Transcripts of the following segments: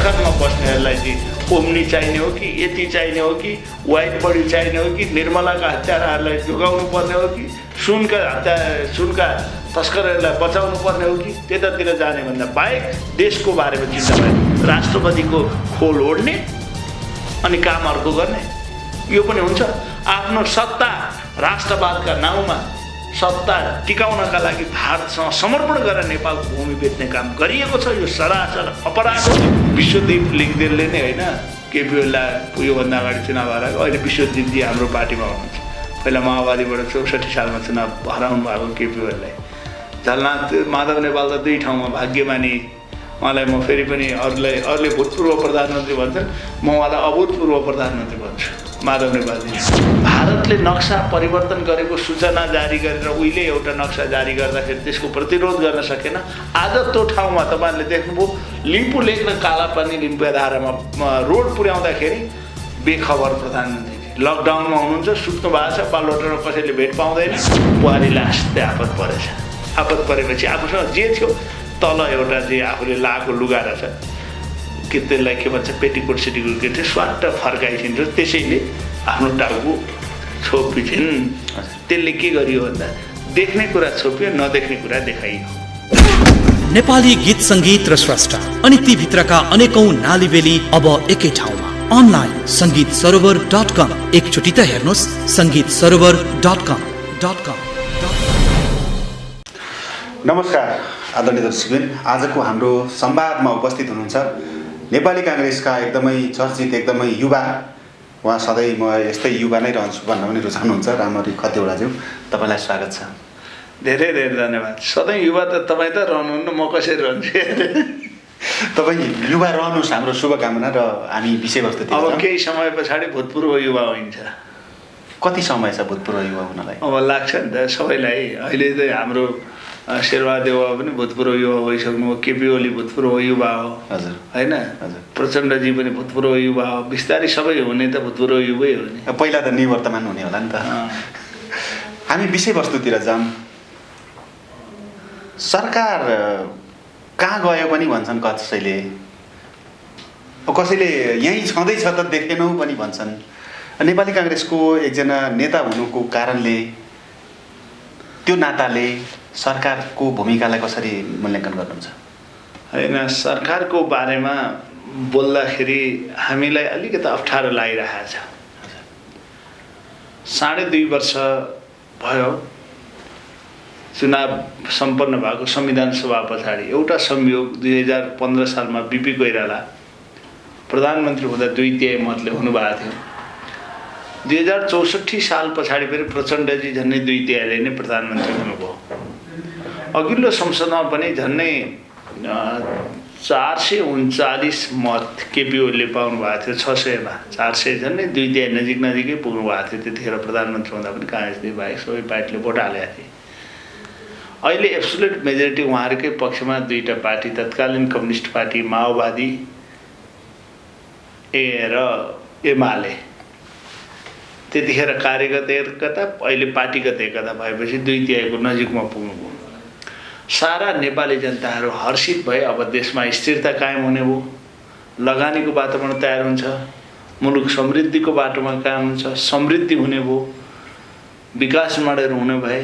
सरकारमा बस्नेहरूलाई चाहिँ ओम्नी चाहिने हो कि यति चाहिने हो कि वाइट बडी चाहिने हो कि निर्मलाका हत्याराहरूलाई जोगाउनु पर्ने हो कि सुनका तस्करहरूलाई बचाउनु पर्ने हो कि त्यतातिर जाने भन्दा बाहेक देशको बारेमा चिन्ता भए राष्ट्रपतिको खोल ओढ्ने अनि काम अर्को गर्ने यो पनि हुन्छ। आफ्नो सत्ता राष्ट्रवादका नाउँमा सत्ता टिकाउनका लागि भारतसँग समर्पण गरेर नेपालको भूमि बेच्ने काम गरिएको छ। यो सरासर अपराध हो। विश्वदीप लिङ्गदेनले नै होइन केपी ओलीलाई योभन्दा अगाडि चुनाव हराएको, अहिले विश्वदीपजी हाम्रो पार्टीमा हुनुहुन्छ। पहिला माओवादीबाट 64 सालमा चुनाव हराउनु भएको केपी ओलीलाई। झलनाथ माधव नेपाल त 2 ठाउँमा भाग्यमानी, उहाँलाई म फेरि पनि अरूले भूतपूर्व प्रधानमन्त्री भन्छन्, म उहाँलाई अभूतपूर्व प्रधानमन्त्री भन्छु। माधव नेपालजी भारतले नक्सा परिवर्तन गरेको सूचना जारी गरेर उहिले एउटा नक्सा जारी गर्दाखेरि त्यसको प्रतिरोध गर्न सकेन। आज त्यो ठाउँमा तपाईँहरूले देख्नुभयो लिम्बू लेक र कालापानी लिम्बू धारामा रोड पुर्याउँदाखेरि बेखबर प्रधानमन्त्री लकडाउनमा हुनुहुन्छ, सुत्नु भएको छ, बालबटरमा कसैले भेट पाउँदैन, बुहारी लास आपत परेछ। आपत परेपछि आफूसँग जे थियो तल एउटा चाहिँ आफूले लगाएको लुगा रहेछ के त्यसलाई के भन्छ पेटिकोट सेटिकोट के थियो स्वाट फर्काइसिन्छ, त्यसैले आफ्नो टाउको छोपिन्छन्। त्यसले के गरियो भन्दा देख्ने कुरा छोपियो, नदेख्ने कुरा देखाइयो। नेपाली गीत सङ्गीत र स्रष्टा अनि ती भित्रका अनेकौं नालीबेली अब एकै ठाउँमा अनलाइन sangeetssarovar.com। एकचोटि त हेर्नुहोस् sangeetssarovar.com। नमस्कार आदरणीय दर्शकबिन, आजको हाम्रो संवादमा उपस्थित हुनुहुन्छ नेपाली काङ्ग्रेसका एकदमै चर्चित एकदमै युवा, उहाँ सधैँ म यस्तै युवा नै रहन्छु भन्न पनि रुचाउनुहुन्छ, रामरी खतिवडाज्यू, तपाईँलाई स्वागत छ। धेरै धेरै धन्यवाद। सधैँ युवा त तपाईँ त रहनुहुन्न, म कसरी रहन्छु? तपाईँ युवा रहनुहोस्, हाम्रो शुभकामना। र हामी विषयवस्तुतिर अब केही समय पछाडि भूतपूर्व युवा होइन्छ। कति समय छ भूतपूर्व युवा हुनलाई? अब लाग्छ नि त सबैलाई। अहिले त हाम्रो शेरबहादेव पनि भूतपूर्व युवा भइसक्नु हो, केपी ओली भूतपूर्व युवा हो, हजुर होइन, प्रचण्डजी पनि भूतपूर्व युवा हो। बिस्तारै सबै हुने त भूतपूर्व युवै हो नि। पहिला त निवर्तमान हुने होला नि त। हामी विषयवस्तुतिर जाऊँ। सरकार कहाँ गयो पनि भन्छन् कसैले, कसैले यहीँ छँदैछ त देखेनौ पनि भन्छन्। नेपाली काङ्ग्रेसको एकजना नेता हुनुको कारणले, त्यो नाताले सरकारको भूमिकालाई कसरी मूल्याङ्कन गर्नुहुन्छ? होइन, सरकारको बारेमा बोल्दाखेरि हामीलाई अलिकति अप्ठ्यारो लागिरहेको छ। 2.5 वर्ष भयो चुनाव सम्पन्न भएको संविधान सभा पछाडि। एउटा संयोग 2015 सालमा बिपी कोइराला प्रधानमन्त्री हुँदा 2/3 मतले हुनुभएको थियो। 2064 साल पछाडि फेरि प्रचण्डजी झन्डै 2/3ले नै प्रधानमन्त्री हुनुभयो। अघिल्लो संसदमा पनि झन्डै 439 मत केपी ओलीले पाउनु भएको थियो 600मा। 400 झन्डै 2/3 नजिकै पुग्नु भएको थियो। त्यतिखेर प्रधानमन्त्री हुँदा पनि काङ्ग्रेसले बाहेक सबै पार्टीले भोट हालेका थिए। अहिले एब्सोल्युट मेजोरिटी उहाँहरूकै पक्षमा 2टा पार्टी, तत्कालीन कम्युनिस्ट पार्टी माओवादी र एमाले। त्यतिखेर कार्यगत एकता, अहिले पार्टीगत एकता भएपछि 2/3को नजिकमा पुग्नुभयो। सारा नेपाली जनताहरू हर्षित भए। अब देशमा स्थिरता कायम हुने भयो, लगानीको वातावरण तयार हुन्छ, मुलुक समृद्धिको बाटोमा कायम हुन्छ, समृद्धि हुने भयो, विकास मोडहरू हुने भए,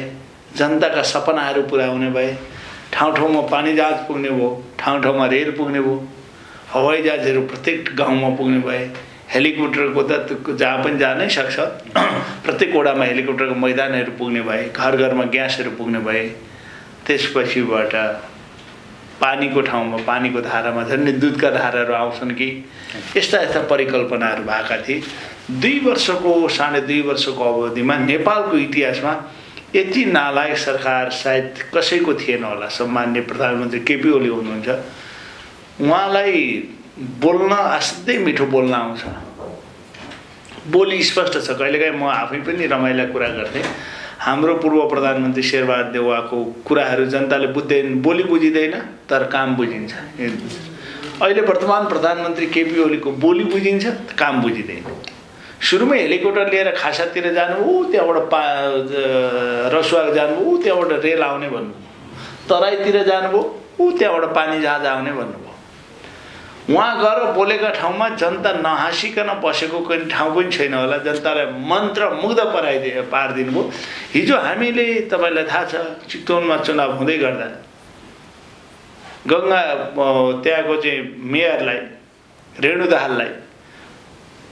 जनताका सपनाहरू पुरा हुने भए, ठाउँ ठाउँमा पानी जहाज पुग्ने भयो, ठाउँ ठाउँमा रेल पुग्ने भयो, हवाई जहाजहरू प्रत्येक गाउँमा पुग्ने भए, हेलिकप्टरको त जहाँ पनि जानै सक्छ, प्रत्येक वडामा हेलिकप्टरको मैदानहरू पुग्ने भए, घर घरमा ग्यासहरू पुग्ने भए। त्यसपछिबाट पानीको ठाउँमा पानीको धारामा झन्डै दुधका धाराहरू आउँछन् कि, यस्ता परिकल्पनाहरू भएका थिए। 2 वर्षको 2.5 वर्षको अवधिमा नेपालको इतिहासमा यति नालायक सरकार सायद कसैको थिएन होला। सम्माननीय प्रधानमन्त्री केपी ओली हुनुहुन्छ, उहाँलाई बोल्न असाध्यै मिठो बोल्न आउँछ, बोली स्पष्ट छ। कहिलेकाहीँ म आफै पनि रमाइला कुरा गर्थेँ। हाम्रो पूर्व प्रधानमन्त्री शेरबहादुर देउवाको कुराहरू जनताले बुझ्दैन, बोली बुझिँदैन तर काम बुझिन्छ। अहिले वर्तमान प्रधानमन्त्री केपी ओलीको बोली बुझिन्छ, काम बुझिँदैन। सुरुमै हेलिकप्टर लिएर खासातिर जानु, त्यहाँबाट रसुवा जानुभयो, त्यहाँबाट रेल आउने भन्नुभयो, तराईतिर जानुभयो, त्यहाँबाट पानी जहाज आउने भन्नुभयो। उहाँ गएर बोलेका ठाउँमा जनता नहाँसिकन बसेको कुनै ठाउँ पनि छैन होला। जनतालाई मन्त्रमुग्ध पारिदिनु भयो। हिजो हामीले तपाईँलाई थाहा छ चितवनमा चुनाव हुँदै गर्दा गङ्गा त्यहाँको चाहिँ मेयरलाई रेणु दाहाललाई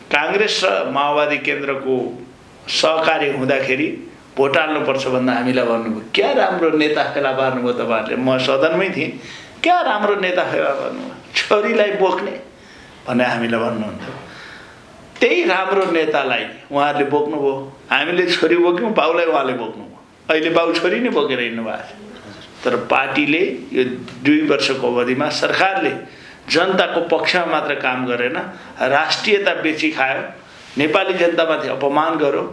काङ्ग्रेस र माओवादी केन्द्रको सहकारी हुँदाखेरि भोट हाल्नुपर्छ भन्दा हामीलाई भन्नुभयो। क्या राम्रो नेता फेला पार्नुभयो तपाईँहरूले। म सदनमै थिएँ। क्या राम्रो नेता फेला पार्नुभयो, छोरीलाई बोक्ने भनेर हामीलाई भन्नुहुन्थ्यो। त्यही राम्रो नेतालाई उहाँहरूले बोक्नुभयो। हामीले छोरी बोक्यौँ, बाउलाई उहाँले बोक्नुभयो। अहिले बाउ छोरी नै बोकेर हिँड्नु भएको छ। तर पार्टीले यो 2 वर्षको अवधिमा सरकारले जनताको पक्षमा मात्र काम गरेन, राष्ट्रियता बेची खायो, नेपाली जनतामाथि अपमान गर्यो।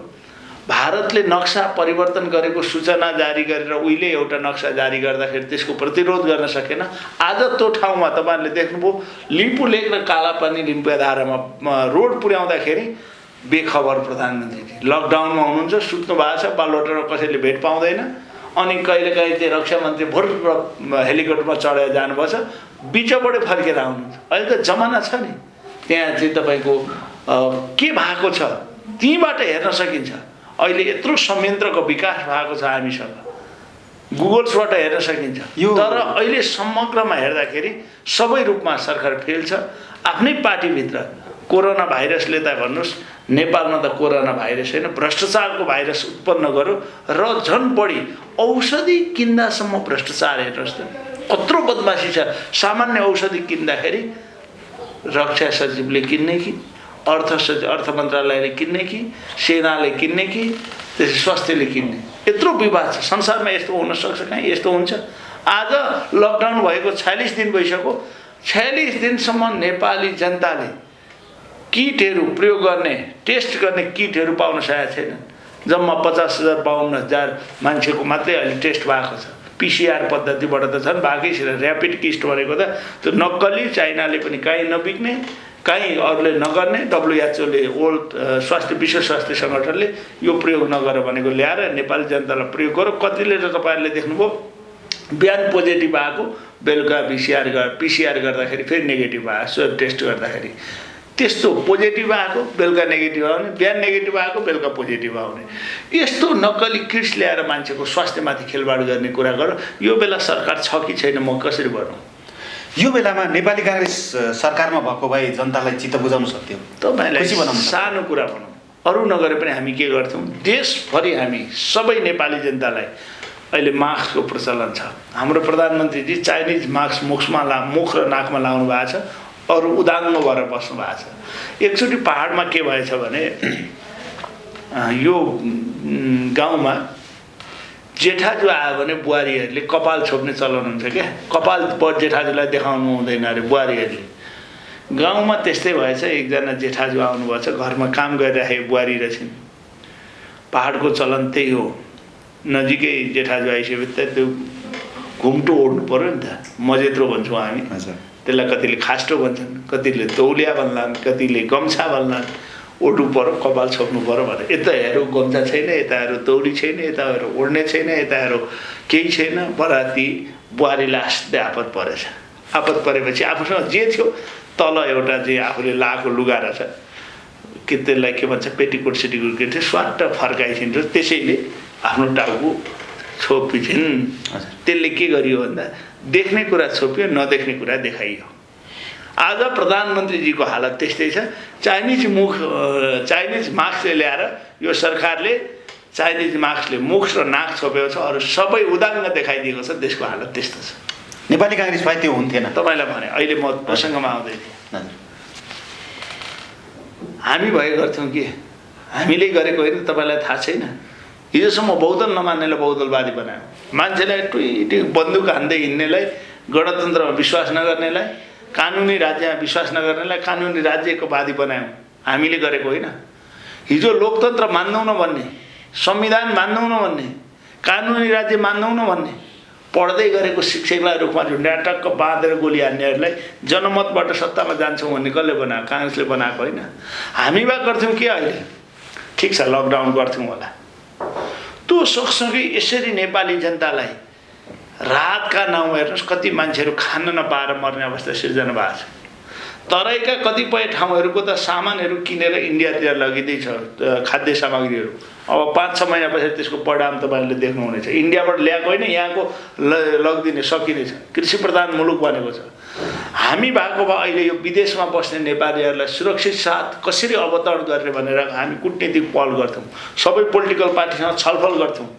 भारतले नक्सा परिवर्तन गरेको सूचना जारी गरेर उहिले एउटा नक्सा जारी गर्दाखेरि त्यसको प्रतिरोध गर्न सकेन। आज त्यो ठाउँमा तपाईँहरूले देख्नुभयो लिम्बू लेक र कालापानी लिम्बू धारामा रोड पुर्याउँदाखेरि बेखबर प्रधानमन्त्रीजी लकडाउनमा हुनुहुन्छ, सुत्नु भएको छ, बालुवाटारमा कसैले भेट पाउँदैन। अनि कहिलेकाहीँ चाहिँ रक्षा मन्त्री भोर हेलिकप्टरमा चढेर जानुभएको छ, बिचबाटै फर्केर आउनुहुन्छ। अहिले त जमाना छ नि, त्यहाँ चाहिँ तपाईँको के भएको छ त्यहीँबाट हेर्न सकिन्छ। अहिले यत्रो संयन्त्रको विकास भएको छ हामीसँग, गुगल्सबाट हेर्न सकिन्छ। तर अहिले समग्रमा हेर्दाखेरि सबै रूपमा सरकार फेल छ। आफ्नै पार्टीभित्र कोरोना भाइरसले त भन्नुहोस्, नेपालमा त कोरोना भाइरस होइन, भ्रष्टाचारको भाइरस उत्पन्न गर्यो र झन् बढी औषधि किन्दासम्म भ्रष्टाचार हेर्नुहोस् त कत्रो बदमासी छ। सामान्य औषधि किन्दाखेरि रक्षा सचिवले किन्ने कि अर्थ मन्त्रालयले किन्ने कि सेनाले किन्ने कि त्यसै स्वास्थ्यले किन्ने, यत्रो विवाद छ। संसारमा यस्तो हुन सक्छ? कहीँ यस्तो हुन्छ? आज लकडाउन भएको 46 दिन भइसक्यो। 46 दिनसम्म नेपाली जनताले किटहरू प्रयोग गर्ने, टेस्ट गर्ने किटहरू पाउन सकेका छैनन्। जम्मा 50,000-52,000 मान्छेको मात्रै अहिले टेस्ट भएको छ। PCR पद्धतिबाट त झन् बाँकी छैन। ऱ्यापिड किट भनेको त त्यो नक्कली, चाइनाले पनि काहीँ नबिक्ने, काहीँ अरूले नगर्ने, WHO ले विश्व स्वास्थ्य सङ्गठनले यो प्रयोग नगर भनेको ल्याएर नेपाली जनतालाई प्रयोग गर्यो। कतिले त तपाईँहरूले देख्नुभयो बिहान पोजिटिभ आएको, बेलुका PCR गर्दाखेरि फेरि नेगेटिभ आयो। स्वाब टेस्ट गर्दाखेरि त्यस्तो पोजिटिभ आएको, बेलुका नेगेटिभ आउने, बिहान नेगेटिभ आएको, बेलुका पोजिटिभ आउने, यस्तो नक्कली किट्स ल्याएर मान्छेको स्वास्थ्यमाथि खेलवाड गर्ने कुरा गर्यो। यो बेला सरकार छ कि छैन म कसरी भनौँ? यो बेलामा नेपाली काङ्ग्रेस सरकारमा भएको भए जनतालाई चित्त बुझाउन सक्थ्यो। तपाईँलाई सानो कुरा भनौँ, अरू नगरे पनि हामी के गर्थ्यौँ? देशभरि हामी सबै नेपाली जनतालाई अहिले मास्कको प्रचलन छ। हाम्रो प्रधानमन्त्रीजी चाइनिज मास्क मुख र नाकमा लाउनु भएको छ, अरू उदाङ्ग भएर बस्नु भएको छ। एकचोटि पहाडमा के भएछ भने यो गाउँमा जेठाजु आयो भने बुहारीहरूले कपाल छोप्ने चलन हुन्छ क्या। कपाल जेठाजुलाई देखाउनु हुँदैन अरे बुहारीहरूले। गाउँमा त्यस्तै भएछ। एकजना जेठाजु आउनुभएको छ, घरमा काम गरिराखेको बुहारी रहेछन्। पहाडको चलन त्यही हो। नजिकै जेठाजु आइसकेपछि त्यो घुम्टो ओढ्नु पऱ्यो नि त, मजेत्रो भन्छौँ हामी त्यसलाई। कतिले खास्टो भन्छन्, कतिले तौलिया भन्लान्, कतिले गम्छा भन्लान्। ओढ्नु पऱ्यो, कपाल छोप्नु पऱ्यो भनेर। यता हेरौँ गम्छा छैन, यता हेरौँ तौली छैन, यता हेरौँ ओढ्ने छैन, यता हेरौँ केही छैन। बराती बुहारीलाई आस्दै आपत परेछ। आपत परेपछि आफूसँग जे थियो तल एउटा चाहिँ आफूले लाएको लुगा रहेछ, के त्यसलाई के भन्छ पेटिकोट सेटिकोट के थियो, स्वाट्ट फर्काइछिन् र त्यसैले आफ्नो टाउको छोपिछिन्। त्यसले के गरियो भन्दा देख्ने कुरा छोपियो, नदेख्ने कुरा देखाइयो। आज प्रधानमन्त्रीजीको हालत त्यस्तै छ। चाइनिज मास्कले ल्याएर यो सरकारले चाइनिज मास्कले मुख र नाक छोपेको छ, अरू सबै उदाङ्ग देखाइदिएको छ। देशको हालत त्यस्तो छ। नेपाली काङ्ग्रेस भए त्यो हुन्थेन। तपाईँलाई भने अहिले म प्रसङ्गमा आउँदै थिएँ। हामी भए गर्थ्यौँ कि हामीले गरेको होइन? तपाईँलाई थाहा छैन? हिजोसम्म बहुदल नमान्नेलाई बहुदलवादी बनायो, मान्छेलाई टुइटी बन्दुक हान्दै हिँड्नेलाई, गणतन्त्रमा विश्वास नगर्नेलाई, कानुनी राज्यमा विश्वास नगर्नेलाई कानुनी राज्यको वादी बनायौँ। हामीले गरेको होइन। हिजो लोकतन्त्र मान्दैनौँ न भन्ने, संविधान मान्दैनौँ न भन्ने, कानुनी राज्य मान्दैनौँ न भन्ने पढ्दै गरेको शिक्षकलाई रूपमा झुन्ड्याएर टक्क बाँधेर गोली हान्नेहरूलाई जनमतबाट सत्तामा जान्छौँ भन्ने कसले बनाएको? काङ्ग्रेसले बनाएको होइन। हामी भए गर्थ्यौँ के? अहिले ठिक छ लकडाउन गर्थ्यौँ होला। त्यो सँगसँगै यसरी नेपाली जनतालाई राहतका नाउँमा हेर्नुहोस् कति मान्छेहरू खान नपाएर मर्ने अवस्था सिर्जना भएको छ। तराईका कतिपय ठाउँहरूको त सामानहरू किनेर इन्डियातिर लगिँदैछ, खाद्य सामग्रीहरू। अब 5-6 महिनापछि त्यसको परिणाम तपाईँले देख्नुहुनेछ। इन्डियाबाट ल्याएको होइन, यहाँको लगिदिने सकिनेछ। कृषि प्रधान मुलुक बनेको छ। हामी भएको भए अहिले यो विदेशमा बस्ने नेपालीहरूलाई सुरक्षित साथ कसरी अवतरण गर्ने भनेर हामी कूटनीतिक पहल गर्थ्यौँ, सबै पोलिटिकल पार्टीसँग छलफल गर्थ्यौँ।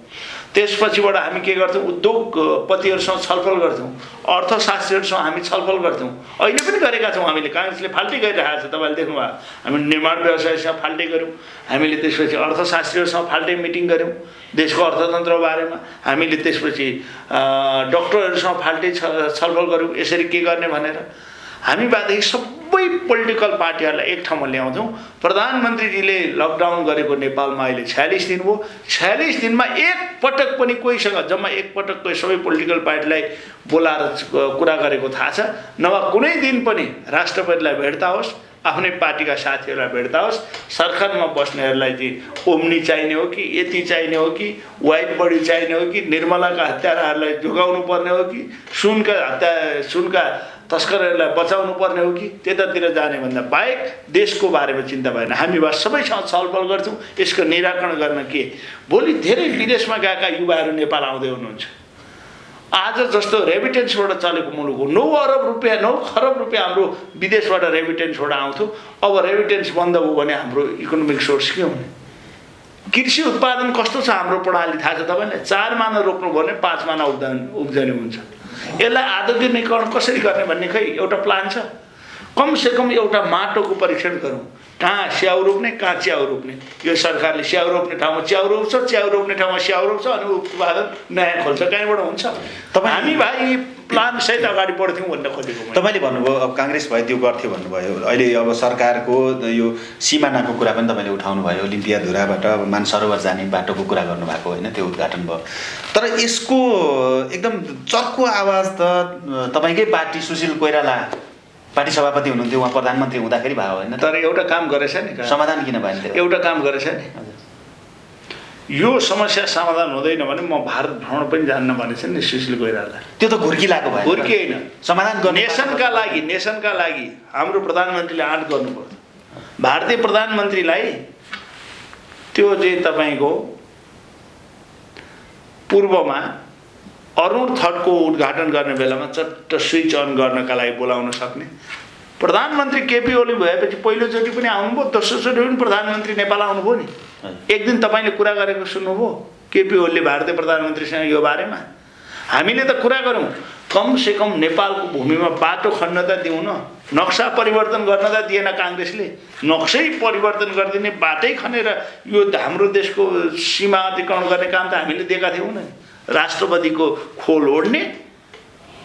त्यसपछिबाट हामी के गर्थ्यौँ, उद्योगपतिहरूसँग छलफल गर्थ्यौँ, अर्थशास्त्रीहरूसँग हामी छलफल गर्थ्यौँ। अहिले पनि गरेका छौँ हामीले। काङ्ग्रेसले फाल्टै गरिरहेको छ, तपाईँले देख्नुभयो। हामी निर्माण व्यवसायसँग फाल्टै गऱ्यौँ, हामीले त्यसपछि अर्थशास्त्रीहरूसँग फाल्टै मिटिङ गऱ्यौँ देशको अर्थतन्त्र बारेमा। हामीले त्यसपछि डक्टरहरूसँग फाल्टै छलफल गऱ्यौँ यसरी के गर्ने भनेर। हामी बाहेक सबै पोलिटिकल पार्टीहरूलाई एक ठाउँमा ल्याउँथौँ। प्रधानमन्त्रीजीले लकडाउन गरेको नेपालमा अहिले 46 दिन भयो। 46 दिनमा एक पटक पनि कोहीसँग, जम्मा एक पटक कोही सबै पोलिटिकल पार्टीलाई बोलाएर कुरा गरेको थाहा छ, नभए कुनै दिन पनि राष्ट्रपतिलाई भेट्दा होस्, आफ्नै पार्टीका साथीहरूलाई भेट्दा होस्, सरकारमा बस्नेहरूलाई चाहिँ ओम्नी चाहिने हो कि यति चाहिने हो कि वाइट बडी चाहिने हो कि निर्मलाका हत्याराहरूलाई जोगाउनु पर्ने हो कि सुनका तस्करहरूलाई बचाउनु पर्ने हो कि त्यतातिर जाने भन्दा बाहेक देशको बारेमा चिन्ता भएन। हामी बस सबैसँग छलफल गर्छौँ यसको निराकरण गर्न। के भोलि धेरै विदेशमा गएका युवाहरू नेपाल आउँदै हुनुहुन्छ। आज जस्तो रेमिटेन्सबाट चलेको मुलुक हो, 9 खरब रुपियाँ हाम्रो विदेशबाट रेमिटेन्सबाट आउँथ्यो। अब रेमिटेन्स बन्द भयो भने हाम्रो इकोनोमिक सोर्स के हुने? कृषि उत्पादन कस्तो छ हाम्रो प्रणाली थाहा छ तपाईँलाई? 4 माना रोप्नु भने 5 माना उब्जनी हुन्छ। यसलाई आधुनिकीकरण कसरी गर्ने भन्ने खै एउटा प्लान छ? कमसेकम एउटा माटोको परीक्षण गरौँ, कहाँ स्याउ रोप्ने कहाँ च्याउ रोप्ने। यो सरकारले स्याउ रोप्ने ठाउँमा च्याउ रोप्छ, च्याउ रोप्ने ठाउँमा स्याउ रोप्छ, अनि उत्पादन नयाँ खोल्छ। कहीँबाट हुन्छ? हामी भाइ प्लान सहित अगाडि बढ्थ्यौँ भन्न खोजेको। तपाईँले भन्नुभयो अब काङ्ग्रेस भए त्यो गर्थ्यो भन्नुभयो। अहिले अब सरकारको यो सिमानाको कुरा पनि तपाईँले उठाउनु भयो। लिम्पियाधुराबाट मानसरोवर जाने बाटोको कुरा गर्नुभएको होइन, त्यो उद्घाटन भयो। तर यसको एकदम चर्को आवाज त तपाईँकै पार्टी सुशील कोइराला पार्टी सभापति हुनुहुन्थ्यो, उहाँ प्रधानमन्त्री हुँदाखेरि भयो होइन? तर एउटा काम गरेछ नि, समाधान किन भएन? एउटा काम गरेछ नि, यो समस्या समाधान हुँदैन भने म भारत भ्रमण पनि जान्न भनेछ नि सुशील कोइराला। त्यो त घुर्की लाग्यो भयो। घुर्की होइन, समाधान गर्ने। नेसनका लागि हाम्रो प्रधानमन्त्रीले आँट गर्नु पर्छ। भारतीय प्रधानमन्त्रीलाई त्यो चाहिँ तपाईँको पूर्वमा अरुण थटको उद्घाटन गर्ने बेलामा चट्ट स्विच अन गर्नका लागि बोलाउन सक्ने प्रधानमन्त्री केपी ओली भएपछि पहिलोचोटि पनि आउनुभयो, दोस्रोचोटि पनि प्रधानमन्त्री नेपाल आउनुभयो नि। एक दिन तपाईँले कुरा गरेको सुन्नुभयो केपी ओलीले भारतीय प्रधानमन्त्रीसँग यो बारेमा? हामीले त कुरा गरौँ, कमसेकम नेपालको भूमिमा बाटो खन्न त दिउँ न। नक्सा परिवर्तन गर्न त दिएन काङ्ग्रेसले। नक्सै परिवर्तन गरिदिने, बाटै खनेर यो हाम्रो देशको सीमा अतिक्रमण गर्ने काम त हामीले दिएका थियौँ न। राष्ट्रपतिको खोल ओढ्ने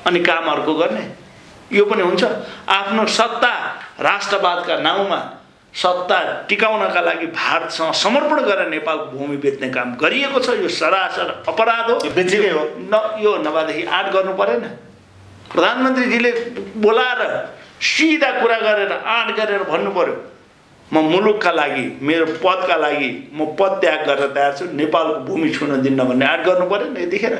अनि काम अर्को गर्ने, यो पनि हुन्छ? आफ्नो सत्ता राष्ट्रवादका नाउँमा सत्ता टिकाउनका लागि भारतसँग समर्पण गरेर नेपालको भूमि बेच्ने काम गरिएको छ। यो सरासर अपराध हो, बेचेकै हो। यो नभएदेखि आँट गर्नु परेन। प्रधानमन्त्रीजीले बोलाएर सिधा कुरा गरेर आँट गरेर भन्नु पर्यो, म मुलुकका लागि, मेरो पदका लागि म पद त्याग गर्न तयार छु, नेपालको भूमि छुन दिन्न भन्ने आँट गर्नु परेन। यतिखेर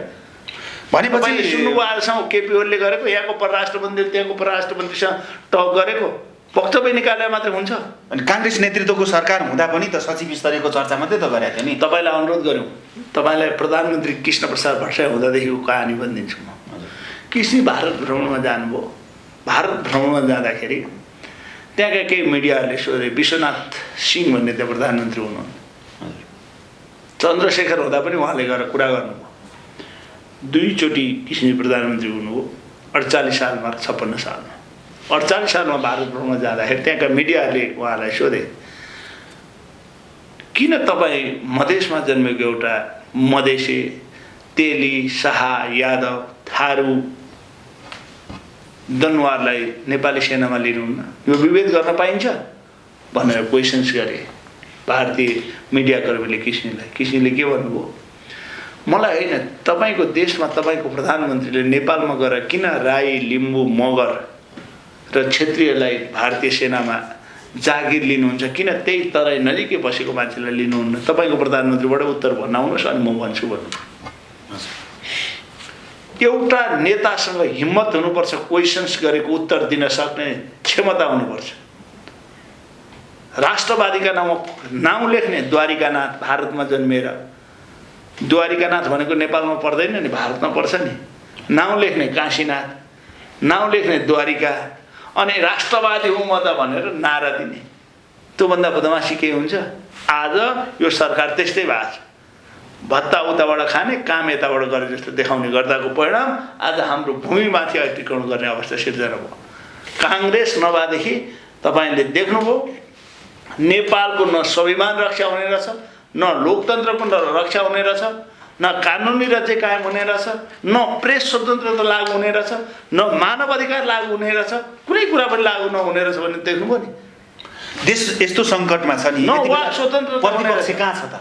भनेपछि सुन्नुभयो आजसम्म केपी ओलीले गरेको, यहाँको परराष्ट्र मन्त्रीले त्यहाँको परराष्ट्र मन्त्रीसँग टक गरेको वक्तव्य निकालेर मात्रै हुन्छ? अनि काङ्ग्रेस नेतृत्वको सरकार हुँदा पनि त सचिव स्तरीयको चर्चा मात्रै त गरेको थियो नि। तपाईँलाई अनुरोध गऱ्यौँ, तपाईँलाई प्रधानमन्त्री कृष्ण प्रसाद भट्टराई हुँदादेखिको कहानी भनिदिन्छु म। कृष्ण भारत भ्रमणमा जानुभयो। भारत भ्रमणमा जाँदाखेरि त्यहाँका केही मिडियाहरूले सोधे, विश्वनाथ सिंह भन्ने त्यहाँ प्रधानमन्त्री हुनुहुन्थ्यो, चन्द्रशेखर हुँदा पनि उहाँले गएर कुरा गर्नुभयो। 2 चोटि कृष्ण प्रधानमन्त्री हुनुभयो, 48 सालमा र 56 सालमा। 48 सालमा भारत भ्रमणमा जाँदाखेरि त्यहाँका मिडियाहरूले उहाँलाई सोधे, किन तपाईँ मधेसमा जन्मेको एउटा मधेसी, तेली, शाह, यादव, थारू, दनवारलाई नेपाली सेनामा लिनुहुन्न? यो विभेद गर्न पाइन्छ भनेर क्वेसन्स गरे भारतीय मिडियाकर्मीले कृष्णलाई। कृष्णले के भन्नुभयो, मलाई होइन, तपाईँको देशमा तपाईँको प्रधानमन्त्रीले नेपालमा गएर किन राई, लिम्बू, मगर र क्षेत्रीयलाई भारतीय सेनामा जागिर लिनुहुन्छ, किन त्यही तराई नजिकै बसेको मान्छेलाई लिनुहुन्न? तपाईँको प्रधानमन्त्रीबाट उत्तर भन्न आउनुहोस् अनि म भन्छु भन्नु। एउटा नेतासँग हिम्मत हुनुपर्छ, क्वेसन्स गरेको उत्तर दिन सक्ने क्षमता हुनुपर्छ। राष्ट्रवादीका नाउँ लेख्ने द्वारिकानाथ भारतमा जन्मेर, द्वारिकानाथ भनेको नेपालमा पर्दैन नि, भारतमा पर्छ नि। नाउँ लेख्ने काशीनाथ, नाउँ लेख्ने द्वारिका, अनि राष्ट्रवादी हुँ म त भनेर नारा दिने, त्योभन्दा बदमासी के हुन्छ? आज यो सरकार त्यस्तै भएको छ, भत्ता उताबाट खाने, काम यताबाट गरे जस्तो देखाउने गर्दाको परिणाम आज हाम्रो भूमिमाथि अतिक्रमण गर्ने अवस्था सिर्जना भयो। काङ्ग्रेस नभएदेखि तपाईँले देख्नुभयो नेपालको न स्वाभिमान रक्षा हुने रहेछ, न लोकतन्त्रको रक्षा हुने रहेछ, न कानुनी राज्य कायम हुने रहेछ, न प्रेस स्वतन्त्रता लागू हुने रहेछ, न मानव अधिकार लागू हुने रहेछ, कुनै कुरा पनि लागू नहुने रहेछ भने देख्नुभयो नि। देश यस्तो सङ्कटमा छ नि, न वाक स्वतन्त्रता प्रतिपक्ष कहाँ छ त?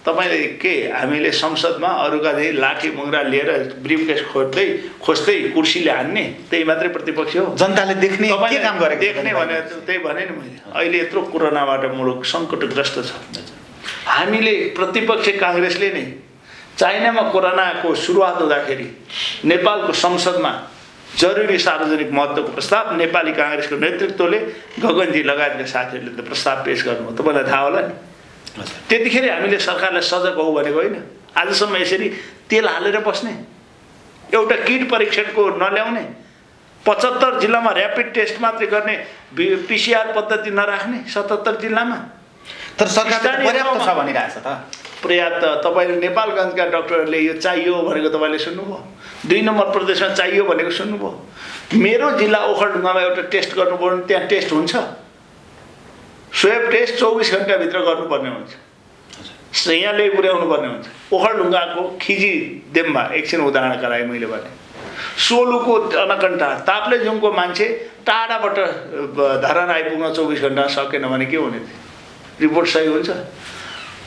तपाईँले के हामीले संसदमा अरूका चाहिँ लाठी मुङ्रा लिएर ब्रिफकेस खोज्दै कुर्सीले हान्ने, त्यही मात्रै प्रतिपक्ष हो? जनताले देख्ने के काम गरेको? देख्ने भने त्यही भने नि मैले, अहिले यत्रो कोरोनाबाट मुलुक सङ्कटग्रस्त छ। हामीले प्रतिपक्ष काङ्ग्रेसले नै चाइनामा कोरोनाको सुरुवात हुँदाखेरि नेपालको संसदमा जरुरी सार्वजनिक महत्त्वको प्रस्ताव नेपाली काङ्ग्रेसको नेतृत्वले, गगनजी लगायतका साथीहरूले त प्रस्ताव पेश गर्नुभयो, तपाईँलाई थाहा होला नि। त्यतिखेर हामीले सरकारलाई सजग हौ भनेको होइन। आजसम्म यसरी तेल हालेर बस्ने, एउटा किट परीक्षणको नल्याउने, 75 जिल्लामा ऱ्यापिड टेस्ट मात्रै गर्ने, पिसिआर पद्धति नराख्ने 77 जिल्लामा। तर सरकारले पर्याप्त छ भनिरहेछ त। पर्याप्त तपाईँले नेपालगञ्जका डाक्टरहरूले यो चाहियो भनेको तपाईँले सुन्नुभयो? 2 नम्बर प्रदेशमा चाहियो भनेको सुन्नुभयो? मेरो जिल्ला ओखलढुङ्गामा एउटा टेस्ट गर्नुपर्ने, त्यहाँ टेस्ट हुन्छ, स्वेब टेस्ट 24 घन्टाभित्र गर्नुपर्ने हुन्छ, यहाँ ल्याइ पुर्याउनु पर्ने हुन्छ। ओखलढुङ्गाको खिजी देम्बा एकछिन उदाहरण गराएँ मैले भने, सोलुको अनकन्टा ताप्लेजुङको मान्छे टाढाबाट धरान आइपुग्न 24 घन्टा सकेन भने के हुने थियो? रिपोर्ट सही हुन्छ?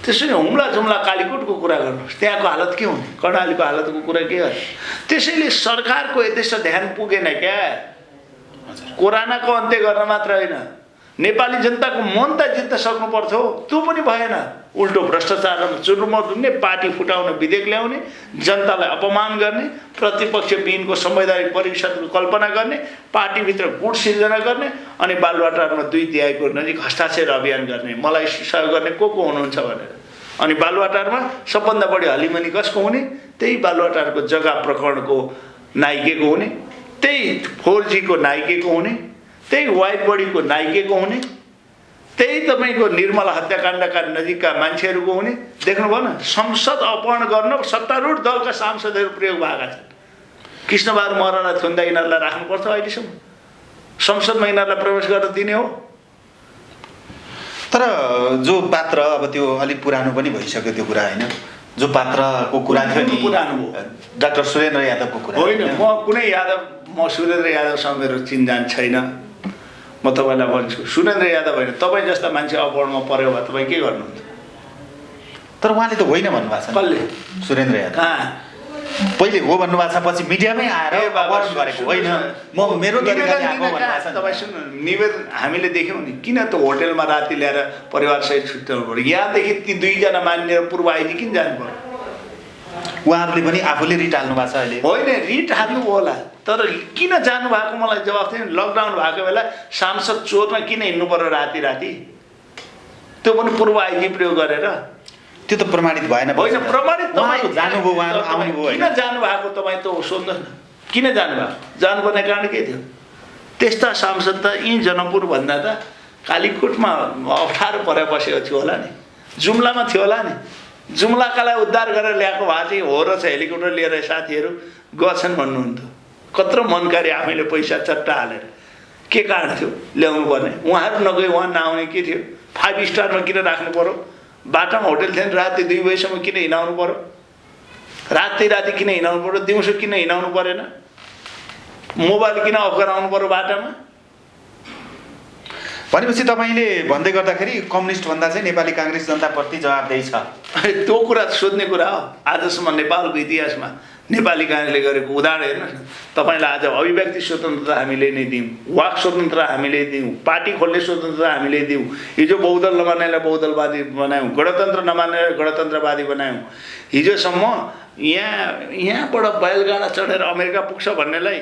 त्यसैले हुम्ला जुम्ला कालीकोटको कुरा गर्नुहोस्, त्यहाँको हालत के हुने? कर्णालीको हालतको कुरा के गर्ने? त्यसैले सरकारको यथेष्ट ध्यान पुगेन क्या। कोरोनाको अन्त्य गर्न मात्र होइन, नेपाली जनताको मन त जित्न सक्नु पर्थ्यो, त्यो पनि भएन। उल्टो भ्रष्टाचारमा चुरुम दुन्ने, पार्टी फुटाउन विधेयक ल्याउने, जनतालाई अपमान गर्ने, प्रतिपक्ष विहीनको संवैधानिक परिषदको कल्पना गर्ने, पार्टीभित्र गुट सिर्जना गर्ने, अनि बालुवाटारमा 2 तिहाईको नजिक हस्ताक्षर अभियान गर्ने, मलाई सहयोग गर्ने को हुनुहुन्छ भनेर। अनि बालुवाटारमा सबभन्दा बढी हलिमनी कसको हुने? त्यही बालुवाटारको जग्गा प्रकरणको नाइकेको हुने, त्यही 4G को नाइकेको हुने, त्यही वाइट बडीको नाइकेको हुने, त्यही तपाईँको निर्मला हत्याकाण्डका नजिकका मान्छेहरूको हुने। देख्नुभयो न, संसद अपहरण गर्न सत्तारूढ दलका सांसदहरू प्रयोग भएका छन्। कृष्णबहादुर महरालाई थुन्दा यिनीहरूलाई राख्नुपर्छ अहिलेसम्म, संसदमा यिनीहरूलाई प्रवेश गर्न दिने हो? तर जो पात्र, अब त्यो अलिक पुरानो पनि भइसक्यो त्यो कुरा होइन, जो पात्रको कुरा थियो नि, पुरानो हो, डाक्टर सुरेन्द्र यादवको कुरा होइन। म कुनै यादव, म सुरेन्द्र यादवसँग मेरो चिनजान छैन। म तपाईँलाई भन्छु, सुरेन्द्र यादव होइन, तपाईँ जस्ता मान्छे अपहरणमा पर्यो भए तपाईँ के गर्नुहुन्छ? तर उहाँले त होइन भन्नुभएको छ। कसले? सुरेन्द्र यादव कहाँ? पहिले हो भन्नुभएको छ, पछि मिडियामै आएर अपहरण गरेको होइन, म मेरो तरिकाले आएको भन्नुभएको छ। तपाईँ सुन्नु, निवेदन हामीले देख्यौँ नि, किन त होटेलमा राति ल्याएर परिवारसहित छुट्याउनु पऱ्यो? यहाँदेखि ती 2 जना मान्य पूर्व आइजी किन जानु पर्यो? उहाँहरूले पनि आफूले रिट हाल्नु भएको छ अहिले। होइन, रिट हाल्नु होला, तर किन जानुभएको मलाई जवाफ थियो। लकडाउन भएको बेला सांसद चोरमा किन हिँड्नु पर्यो राति राति? त्यो पनि पूर्व आइजी प्रयोग गरेर? त्यो त प्रमाणित भएन। होइन, प्रमाणित तपाईँ जानुभयो, उहाँहरू आउनुभयो, किन जानुभएको तपाईँ त सोध्नुहोस् न, किन जानुभएको? जानुपर्ने कारण के थियो? त्यस्ता सांसद त यहीँ जनकपुर भन्दा त कालीकोटमा अप्ठ्यारो परेर बसेको थियो होला नि, जुम्लामा थियो होला नि। जुम्लाकालाई उद्धार गरेर ल्याएको भए चाहिँ हो र छ, हेलिकप्टर लिएर साथीहरू गछन् भन्नुहुन्थ्यो। कत्रो मनकारी आफैले पैसा चट्टा हालेर, के कारण थियो ल्याउनु पर्ने? उहाँहरू नगए उहाँ नआउने के थियो? 5 स्टारमा किन राख्नु पर्यो? बाटामा होटेल थियो राति 2 बजीसम्म किन हिँडाउनु पर्यो? राति किन हिँडाउनु पर्यो? दिउँसो किन हिँडाउनु परेन? मोबाइल किन अफ गराउनु पर्यो बाटामा? भनेपछि तपाईँले भन्दै गर्दाखेरि कम्युनिस्ट भन्दा चाहिँ नेपाली काङ्ग्रेस जनताप्रति जवाबदेही छ। त्यो कुरा सोध्ने कुरा हो। आजसम्म नेपालको इतिहासमा नेपाली काङ्ग्रेसले गरेको उदाहरण हेर्नुहोस् न। तपाईँलाई आज अभिव्यक्ति स्वतन्त्रता हामीले नै दियौँ, वाक स्वतन्त्रता हामीले दियौँ, पार्टी खोल्ने स्वतन्त्रता हामीले दियौँ। हिजो बहुदल नमान्नेलाई बहुदलवादी बनायौँ, गणतन्त्र नमान्नेलाई गणतन्त्रवादी बनायौँ। हिजोसम्म यहाँबाट बैलगाडा चढेर अमेरिका पुग्छ भन्नेलाई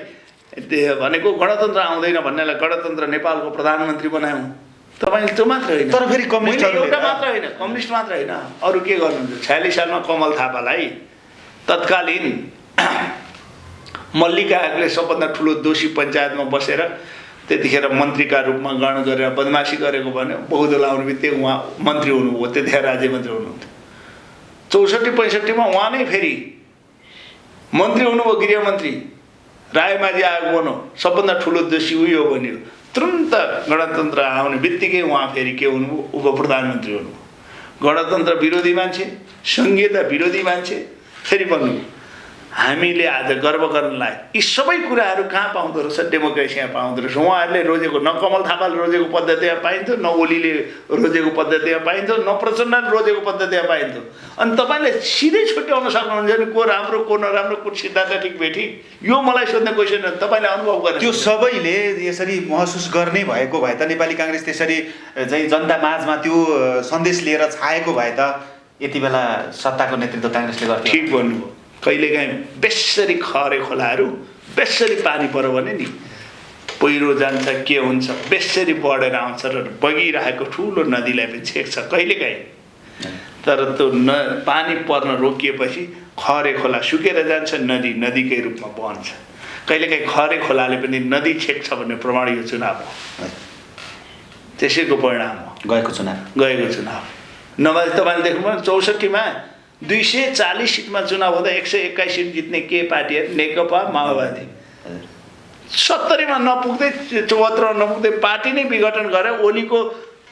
भनेको गणतन्त्र आउँदैन भन्नेलाई गणतन्त्र नेपालको प्रधानमन्त्री बनायौँ। तपाईँले त्यो मात्र होइन, तर फेरि कम्युनिस्टहरूले एउटा मात्र होइन, कम्युनिस्ट मात्र होइन, अरू के गर्नुहुन्छ। 46 सालमा कमल थापालाई तत्कालीन मल्लिका आयोगले सबभन्दा ठुलो दोषी पञ्चायतमा बसेर त्यतिखेर मन्त्रीका रूपमा गणना गरेर बदमासी गरेको भन्यो। बहुदल आउने बित्तिकै उहाँ मन्त्री हुनुभयो, त्यतिखेर राज्य मन्त्री हुनुहुन्थ्यो। 64-65 उहाँ नै फेरि मन्त्री हुनुभयो, गृहमन्त्री। रायमाझी आयोग बन्यो, सबभन्दा ठुलो दोषी उयो बन्यो। तुरन्त गणतन्त्र आउने बित्तिकै उहाँ फेरि के हुनुभयो, उप प्रधानमन्त्री हुनुभयो। गणतन्त्र विरोधी मान्छे, संघीयता विरोधी मान्छे फेरि बन्नुभयो। हामीले आज गर्व गर्नलाई यी सबै कुराहरू कहाँ पाउँदो रहेछ, डेमोक्रेसीमा पाउँदो रहेछ। उहाँहरूले रोजेको न कमल थापाले रोजेको पद्धतिमा पाइन्थ्यो, न ओलीले रोजेको पद्धतिमा पाइन्थ्यो, न प्रचण्डले रोजेको पद्धतिमा पाइन्थ्यो। अनि तपाईँले सिधै छुट्याउन सक्नुहुन्छ भने को राम्रो को नराम्रो, को सिद्धान्त ठिक बेठी, यो मलाई सोध्ने क्वेसन हो। तपाईँले अनुभव गर्नु, त्यो सबैले यसरी महसुस गर्ने भएको भए त नेपाली काङ्ग्रेस त्यसरी चाहिँ जनता माझमा त्यो सन्देश लिएर छाएको भए त यति बेला सत्ताको नेतृत्व काङ्ग्रेसले गर्थ्यो। ठिक भन्नुभयो। कहिलेकाहीँ बेसरी खरे खोलाहरू बेसरी पानी पऱ्यो भने नि पहिरो जान्छ, के हुन्छ, बेसरी बढेर आउँछ र बगिरहेको ठुलो नदीलाई पनि छेक्छ कहिलेकाहीँ। तर त्यो पानी पर्न रोकिएपछि खरे खोला सुकेर जान्छ, नदी नदीकै रूपमा बन्छ। कहिलेकाहीँ खरे खोलाले पनि नदी छेक्छ भन्ने प्रमाण यो चुनाव हो, त्यसैको परिणाम हो गएको चुनाव। नभए तपाईँले देख्नुभयो 64मा 240 सिटमा चुनाव हुँदा 121 सिट जित्ने के पार्टीहरू, नेकपा माओवादी। 70मा नपुग्दै 74 नपुग्दै पार्टी नै विघटन गरे। ओलीको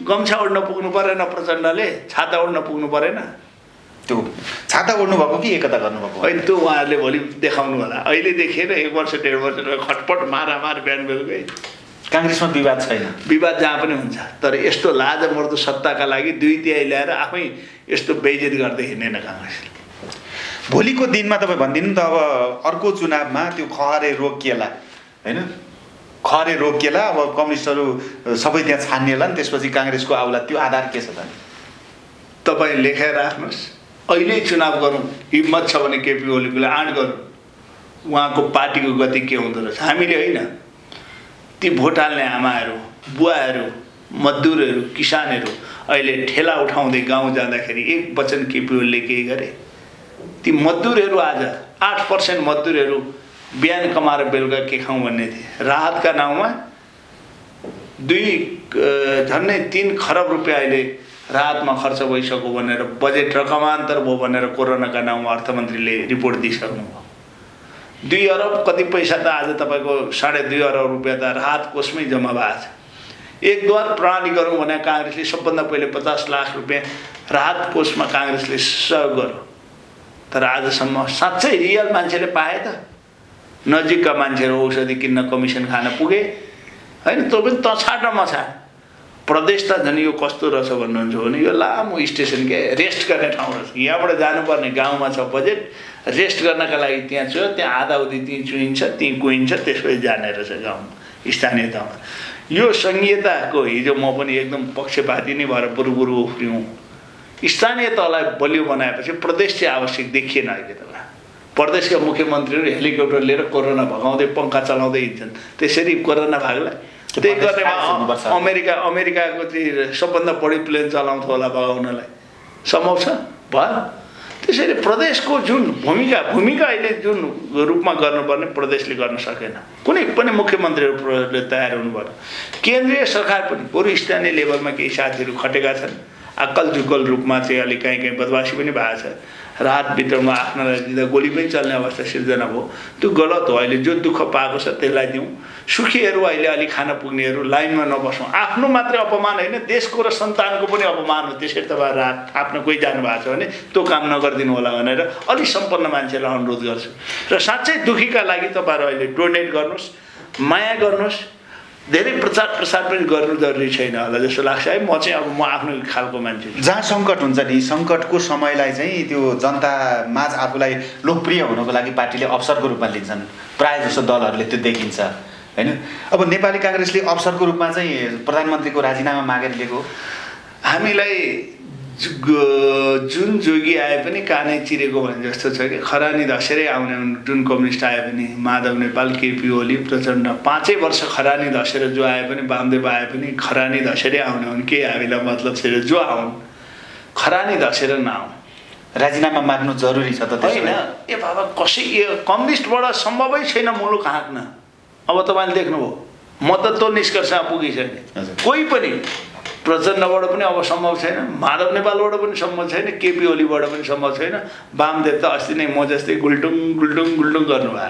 गम्छा ओढ्न पुग्नु परेन, प्रचण्डले छाता ओढ्न पुग्नु परेन। त्यो छाता ओढ्नु भएको कि एकता गर्नुभएको होइन, त्यो उहाँहरूले भोलि देखाउनु होला। अहिले देखेर 1 वर्ष 1.5 वर्ष खटपट मारामार बिहान बेलुकै। काङ्ग्रेसमा विवाद छैन, विवाद जहाँ पनि हुन्छ, तर यस्तो लाजमर्दो सत्ताका लागि 2 तिहाई ल्याएर आफै यस्तो बेइज्जत गर्दै हिँडेन काङ्ग्रेसले। भोलिको दिनमा तपाईँ भनिदिनु त, अब अर्को चुनावमा त्यो खहरे रोकिएला होइन, खहरे रोकिएला, अब कम्युनिस्टहरू सबै त्यहाँ छानिएला नि, त्यसपछि काङ्ग्रेसको आउला, त्यो आधार के छ त? तपाईँ लेखेर राख्नुहोस्। अहिले चुनाव गरौँ, हिम्मत छ भने केपी ओलीकोले आँट गरौँ, उहाँको पार्टीको गति के हुँदो रहेछ। हामीले होइन, ती भोट हाल्ने आमाहरू, बुवाहरू, मजदुरहरू, किसानहरू अहिले ठेला उठाउँदै गाउँ जाँदाखेरि एक वचन केपी ओलीले केही गरे। ती मजदुरहरू आज 8% मजदुरहरू बिहान कमाएर बेलुका के खाउँ भन्ने थिए। राहतका नाउँमा झन्डै 3 खरब रुपियाँ अहिले राहतमा खर्च भइसक्यो भनेर, बजेट रकमान्तर भयो भनेर कोरोनाका नाउँमा अर्थमन्त्रीले रिपोर्ट दिइसक्नुभयो। 2 अरब कति पैसा त आज तपाईँको 2.5 अरब रुपियाँ त राहत कोषमै जम्मा भएको छ। एकद्वार प्रणाली गरौँ भने काङ्ग्रेसले सबभन्दा पहिले 50 लाख रुपियाँ राहत कोषमा काङ्ग्रेसले सहयोग गर्यो। तर आजसम्म साँच्चै रियल मान्छेले पाए त? नजिकका मान्छेहरू औषधि किन्न कमिसन खान पुगे होइन, त्यो पनि तछाड र मछाड। प्रदेश त झन् यो कस्तो रहेछ भन्नुहुन्छ भने यो लामो स्टेसन के रेस्ट गर्ने ठाउँ रहेछ। यहाँबाट जानुपर्ने गाउँमा छ बजेट, रेस्ट गर्नका लागि त्यहाँ छ, त्यहाँ आधाउधी त्यहीँ चुइन्छ, त्यहीँ कुहिन्छ, त्यसपछि जाने रहेछ गाउँमा, स्थानीयतामा। यो सङ्घीयताको हिजो म पनि एकदम पक्षपाती नै भएर बुरुबुरु उफ्रियौँ। स्थानीय तहलाई बलियो बनाएपछि प्रदेश चाहिँ आवश्यक देखिएन। अहिले त प्रदेशका मुख्यमन्त्रीहरू हेलिकप्टर लिएर कोरोना भगाउँदै पङ्खा चलाउँदै हिँड्छन्। त्यसरी कोरोना भागलाई त्यही गर्नेमा अमेरिकाको चाहिँ सबभन्दा बढी प्लेन चलाउँथ्यो होला भगाउनलाई, सम्भव छ भएन। त्यसैले प्रदेशको जुन भूमिका अहिले जुन रूपमा गर्नुपर्ने प्रदेशले गर्न सकेन। कुनै पनि मुख्यमन्त्रीहरूले तयार हुनु भएन। केन्द्रीय सरकार पनि बरु स्थानीय लेभलमा केही साथीहरू खटेका छन्, अक्कल झुक्कल रूपमा चाहिँ अलिक कहीँ बदमासी पनि भएको छ। राहत वितरणमा आफ्नोलाई दिँदा गोली पनि चल्ने अवस्था सिर्जना भयो, त्यो गलत हो। अहिले जो दुःख पाएको छ त्यसलाई दिउँ। सुखीहरू अहिले अलिक खान पुग्नेहरू लाइनमा नबसौँ। आफ्नो मात्रै अपमान होइन, देशको र सन्तानको पनि अपमान हो। त्यसरी तपाईँ राहत आफ्नो कोही जानुभएको छ भने त्यो काम नगरिदिनु होला भनेर अलिक सम्पन्न मान्छेलाई अनुरोध गर्छु। र साँच्चै दुखीका लागि तपाईँहरू अहिले डोनेट गर्नुहोस्, माया गर्नुहोस्। धेरै प्रचार प्रसार पनि गर्नु जरुरी छैन होला जस्तो लाग्छ है। म चाहिँ अब म आफ्नो खालको मान्छे जहाँ सङ्कट हुन्छ नि सङ्कटको समयलाई चाहिँ त्यो जनता माझ आफूलाई लोकप्रिय हुनको लागि पार्टीले अवसरको रूपमा लिन्छन्। प्रायः जसो दलहरूले त्यो देखिन्छ होइन। अब नेपाली काङ्ग्रेसले अवसरको रूपमा चाहिँ प्रधानमन्त्रीको राजीनामा मागेर लिएको। हामीलाई जुन जोगी आए पनि कानै चिरेको भने जस्तो छ कि खरानी धसेरै आउने जुन कम्युनिस्ट आए पनि माधव नेपाल केपी ओली प्रचण्ड 5 वर्ष खरानी धसेर जो आए पनि वामदेव आए पनि खरानी धसेरै आउने हुन्। के हामीलाई मतलब छैन जो आउन् खरानी धसेर नआउन्। राजीनामा माग्नु जरुरी छ त होइन। ए बाबा कसै कम्युनिस्टबाट सम्भवै छैन मुलुक हाँक्न। अब तपाईँले देख्नुभयो मतत्व निष्कर्षमा पुगिसक्यो। कोही पनि प्रचण्डबाट पनि अब सम्भव छैन, माधव नेपालबाट पनि सम्भव छैन, केपी ओलीबाट पनि सम्भव छैन। वामदेव त अस्ति नै म जस्तै गुल्टुङ गुल्टुङ गुल्टुङ गर्नुभयो।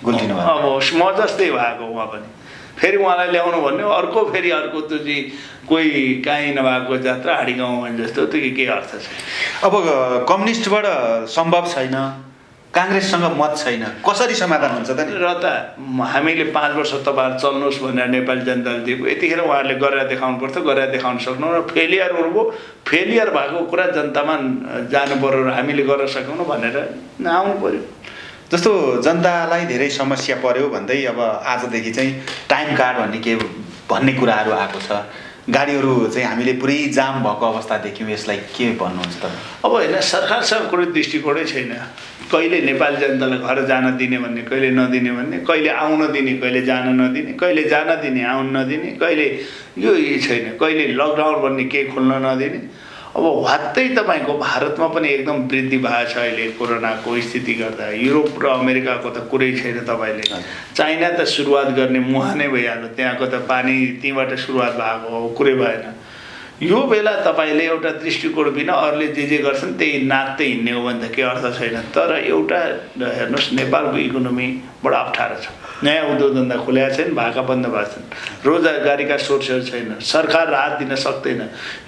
अब म जस्तै भएको उहाँ पनि फेरि उहाँलाई ल्याउनु भन्ने अर्को फेरि अर्को त्यो चाहिँ कोही काहीँ नभएको जात्रा हाडी गाउँ भने जस्तो त्यो के अर्थ छ। अब कम्युनिस्टबाट सम्भव छैन, काङ्ग्रेससँग मत छैन, कसरी समाधान हुन्छ त नि? र त हामीले 5 वर्ष तपाईँहरू चल्नुहोस् भनेर नेपाली जनताले दिएको यतिखेर उहाँहरूले गरेर देखाउनु पर्छ, गरेर देखाउन सक्नु र फेलियर हुनुभयो। फेलियर भएको कुरा जनतामा जानु पर्यो र हामीले गर्न सकौँ भनेर आउनु पर्यो। जस्तो जनतालाई धेरै समस्या पर्यो भन्दै अब आजदेखि चाहिँ टाइम कार्ड भन्ने कुराहरू आएको छ। गाडीहरू चाहिँ हामीले पुरै जाम भएको अवस्था देख्यौँ। यसलाई के भन्नुहुन्छ तपाईँ? अब होइन, सरकारसँग कुनै दृष्टिकोणै छैन। कहिले नेपाली जनतालाई घर जान दिने भन्ने, कहिले नदिने भन्ने, कहिले आउन दिने कहिले जान नदिने, कहिले जान दिने आउन नदिने, कहिले यो छैन, कहिले लकडाउन भन्ने केही खोल्न नदिने। अब वात्तै तपाईँको भारतमा पनि एकदम वृद्धि भएको छ अहिले कोरोनाको स्थिति गर्दा। युरोप र अमेरिकाको त कुरै छैन। तपाईँले चाइना त सुरुवात गर्ने मुहानै भइहाल्यो, त्यहाँको त पानी त्यहीँबाट सुरुवात भएको हो, कुरै भएन। यो बेला तपाईँले एउटा दृष्टिकोण बिना अरूले जे गर्छन् त्यही नाच्दै हिँड्ने हो भने त केही अर्थ छैन। तर एउटा हेर्नुहोस्, नेपालको इकोनोमी बडा अप्ठ्यारो छ। नयाँ उद्योग धन्दा खुलेका छैन, भाका बन्द भएको छन्, रोजगारीका सोर्सहरू छैन, सरकार राहत दिन सक्दैन।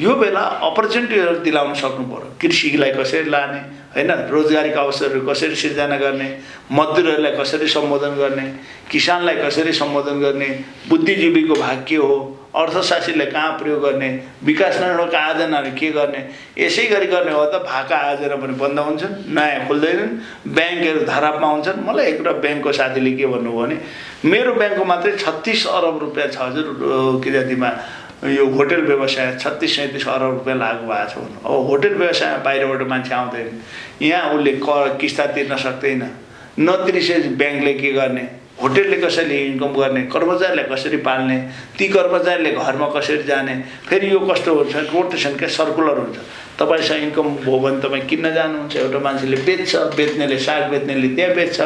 यो बेला अपर्च्युनिटीहरू दिलाउन सक्नु पर्यो। कृषिलाई कसरी लाने होइन, रोजगारीका अवसरहरू कसरी सिर्जना गर्ने, मजदुरहरूलाई कसरी सम्बोधन गर्ने, किसानलाई कसरी सम्बोधन गर्ने, बुद्धिजीवीको भाग के हो, अर्थशास्त्रीलाई कहाँ प्रयोग गर्ने, विकास निर्माणका आयोजनाहरू के गर्ने, यसै गरी गर्ने हो त भाका आयोजना पनि बन्द हुन्छन्, नयाँ खुल्दैनन्, ब्याङ्कहरू धरापमा हुन्छन्। मलाई एउटा ब्याङ्कको साथीले के भन्नुभयो भने मेरो ब्याङ्कको मात्रै 36 अरब रुपियाँ छ हजुर के जातिमा यो होटल व्यवसाय 36-37 अरब रुपियाँ लागु भएको छ भन्नु। अब होटल व्यवसायमा बाहिरबाट मान्छे आउँदैन, यहाँ उसले किस्ता तिर्न सक्दैन, नतिरिसकेपछि ब्याङ्कले के गर्ने, होटलले कसरी इन्कम गर्ने, कर्मचारीलाई कसरी पाल्ने, ती कर्मचारीले घरमा कसरी जाने। फेरि यो कस्तो हुन्छ, रोटेसन क्या सर्कुलर हुन्छ। तपाईँसँग इन्कम भयो भने तपाईँ किन्न जानुहुन्छ, एउटा मान्छेले बेच्छ, बेच्नेले साग बेच्नेले त्यहाँ बेच्छ,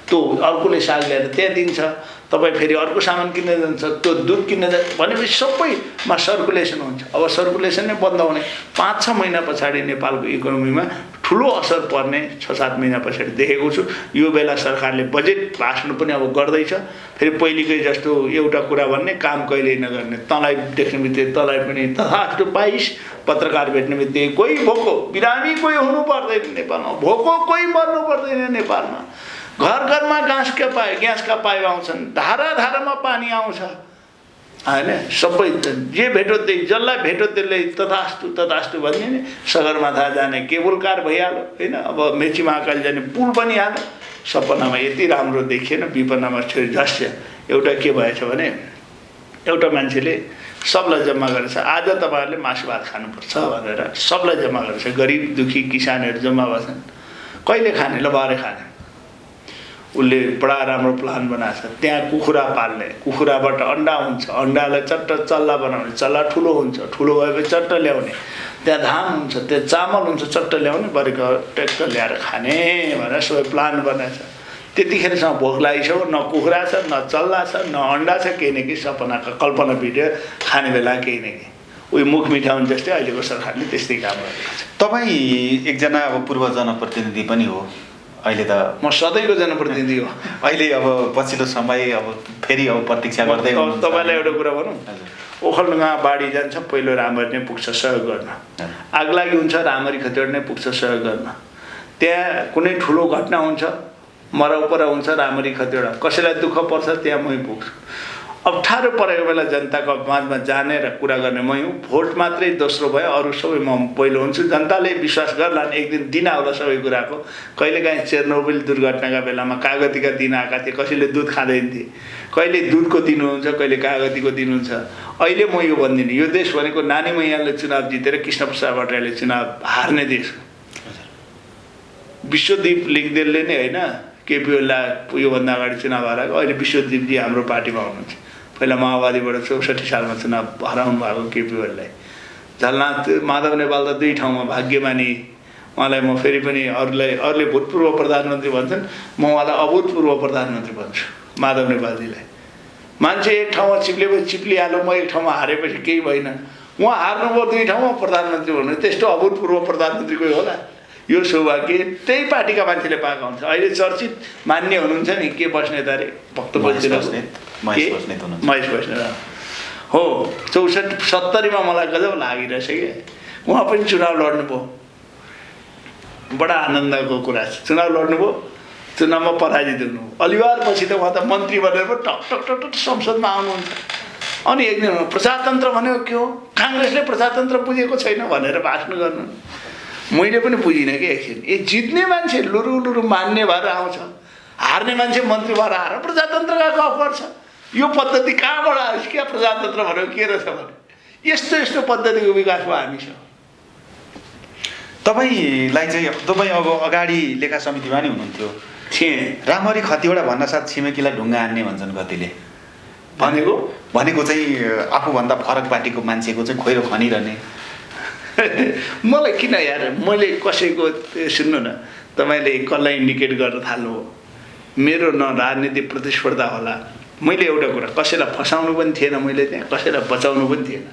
त्यो अर्कोले साग ल्याएर त्यहाँ दिन्छ, तपाईँ फेरि अर्को सामान किन्न जान्छ, त्यो दुध किन्न जान्छ भनेपछि सबैमा सर्कुलेसन हुन्छ। अब सर्कुलेसन नै बन्द हुने 5-6 महिना पछाडि नेपालको इकोनोमीमा ठुलो असर पर्ने 6-7 महिना पछाडि देखेको छु। यो बेला सरकारले बजेट भाषण पनि अब गर्दैछ। फेरि पहिलेकै जस्तो एउटा कुरा भन्ने काम कहिल्यै नगर्ने, तँलाई देख्ने बित्तिकै तँलाई पनि तथास्तु पाइस, पत्रकार भेट्ने बित्तिकै कोही भोको बिरामी कोही हुनु पर्दैन नेपालमा, भोको कोही मर्नु पर्दैन नेपालमा, घर घरमा ग्यासका पाइप आउँछन्, धारा धारामा पानी आउँछ होइन, सबै जे भेट्यो त्यही, जसलाई भेट्यो त्यसले तथास्तु तथास्तु भन्ने नि। सगरमाथा जाने केबुल कार भइहाल्यो होइन, अब मेची महाकाली जाने पुल पनि हाल्यो। सपनामा यति राम्रो देखिएन, विपन्नमा छोरी झस्छ। एउटा के भएछ भने एउटा मान्छेले सबलाई जम्मा गरेछ, आज तपाईँहरूले मासु भात खानुपर्छ भनेर सबलाई जम्मा गरेछ। गरिब दुखी किसानहरू जम्मा भएछन्, कहिले खाने, ल भरे खाने। उसले बडा राम्रो प्लान बनाएको छ, त्यहाँ कुखुरा पाल्ने, कुखुराबाट अन्डा हुन्छ, अन्डालाई चट्ट चल्ला बनाउने, चल्ला ठुलो हुन्छ, ठुलो भएपछि चट्ट ल्याउने, त्यहाँ धान हुन्छ, त्यहाँ चामल हुन्छ, चट्ट ल्याउने, बरेको ट्र्याक्टर ल्याएर खाने भनेर सबै प्लान बनाएको छ। त्यतिखेरसम्म भोक लागिसक्यो, न कुखुरा छ, न चल्ला छ, न अन्डा छ, केही न केही सपनाको कल्पना भिडियो खाने बेला केही न केही उयो मुख मिठाउनु जस्तै अहिलेको सरकारले त्यस्तै काम गरेको छ। तपाईँ एकजना अब पूर्व जनप्रतिनिधि पनि हो, अहिले त म सधैँको जनप्रतिनिधि हो। अहिले अब पछिल्लो समय अब फेरि अब प्रतीक्षा गर्दै तपाईँलाई एउटा कुरा भनौँ, ओखलढुङ्गा बाढी जान्छ, पहिलो राम्ररी नै पुग्छ सहयोग गर्न, आगलागी हुन्छ राम्ररी खतेड नै पुग्छ सहयोग गर्न, त्यहाँ कुनै ठुलो घटना हुन्छ, मरौपरा हुन्छ राम्ररी खतेड, कसैलाई दुःख पर्छ त्यहाँ मै पुग्छु। अप्ठ्यारो परेको बेला जनताको माझमा जाने र कुरा गर्ने मै हुँ। भोट मात्रै दोस्रो भयो, अरू सबै म पहिलो हुन्छु। जनताले विश्वास गर्लान्, एक दिन आउला सबै कुराको। कहिलेकाहीँ चेर्नोबिल दुर्घटनाका बेलामा कागतीका दिन आएका थिए, कसैले दुध खाँदैन थिए। कहिले दुधको दिन हुन्छ, कहिले कागतीको दिन हुन्छ। अहिले म यो भन्दिनँ, यो देश भनेको नानी मैयाले चुनाव जितेर कृष्णप्रसाद भट्टराईले चुनाव हार्ने देश हो। विश्वदीप लिङ्गदेलले नै होइन केपी ओलीलाई योभन्दा अगाडि चुनाव हराएको, अहिले विश्वदीपजी हाम्रो पार्टीमा हुनुहुन्छ। पहिला माओवादीबाट 64 सालमा चुनाव हराउनु भएको केपी ओलीलाई। झलनाथ माधव नेपाल त 2 ठाउँमा भाग्यमानी, उहाँलाई म फेरि पनि अरूले भूतपूर्व प्रधानमन्त्री भन्छन्, म उहाँलाई अभूतपूर्व प्रधानमन्त्री भन्छु माधव नेपालजीलाई। मान्छे एक ठाउँमा चिप्लिहाल्यो, म एक ठाउँमा हारेपछि केही भएन। उहाँ हार्नुभयो 2 ठाउँमा प्रधानमन्त्री भन्नु, त्यस्तो अभूतपूर्व प्रधानमन्त्री कोही होला? यो सौभाग्य त्यही पार्टीका मान्छेले पाएको हुन्छ। अहिले चर्चित मान्य हुनुहुन्छ नि के बस्नेत अरे महेश बस्नेत हो। 64-70मा मलाई गजब लागिरहेछ कि उहाँ पनि चुनाव लड्नुभयो। बडा आनन्दको कुरा छ। चुनाव लड्नुभयो, चुनावमा पराजित हुनुभयो। अलिवार पछि त उहाँ त मन्त्री बनेर पो टक टक टक टक संसदमा आउनुहुन्छ। अनि एक दिन प्रजातन्त्र भनेको के हो, काङ्ग्रेसले प्रजातन्त्र बुझेको छैन भनेर भाषण गर्नु। मैले पनि बुझिनँ कि एकछिन, जित्ने मान्छे लुरु मान्ने भएर आउँछ, हार्ने मान्छे मन्त्री भएर हार प्रजातन्त्रका गफ गर्छ। यो पद्धति कहाँबाट आयो? क्या प्रजातन्त्र भनेको के रहेछ भने यस्तो पद्धतिको विकास भयो हामीसँग। तपाईँलाई चाहिँ तपाईँ अब अगाडि लेखा समितिमा नि हुनुहुन्थ्यो। राम्ररी खतिवटा भन्न साथ छिमेकीलाई ढुङ्गा हान्ने भन्छन् कतिले। भनेको चाहिँ आफूभन्दा फरक पार्टीको मान्छेको चाहिँ खोइरो खनिरहने। मलाई किन यार, मैले कसैको सुन्नु न, तपाईँले कसलाई इन्डिकेट गर्न थाल्नु हो। मेरो न राजनीतिक प्रतिस्पर्धा होला। मैले एउटा कुरा, कसैलाई फसाउनु पनि थिएन, मैले त्यहाँ कसैलाई बचाउनु पनि थिएन।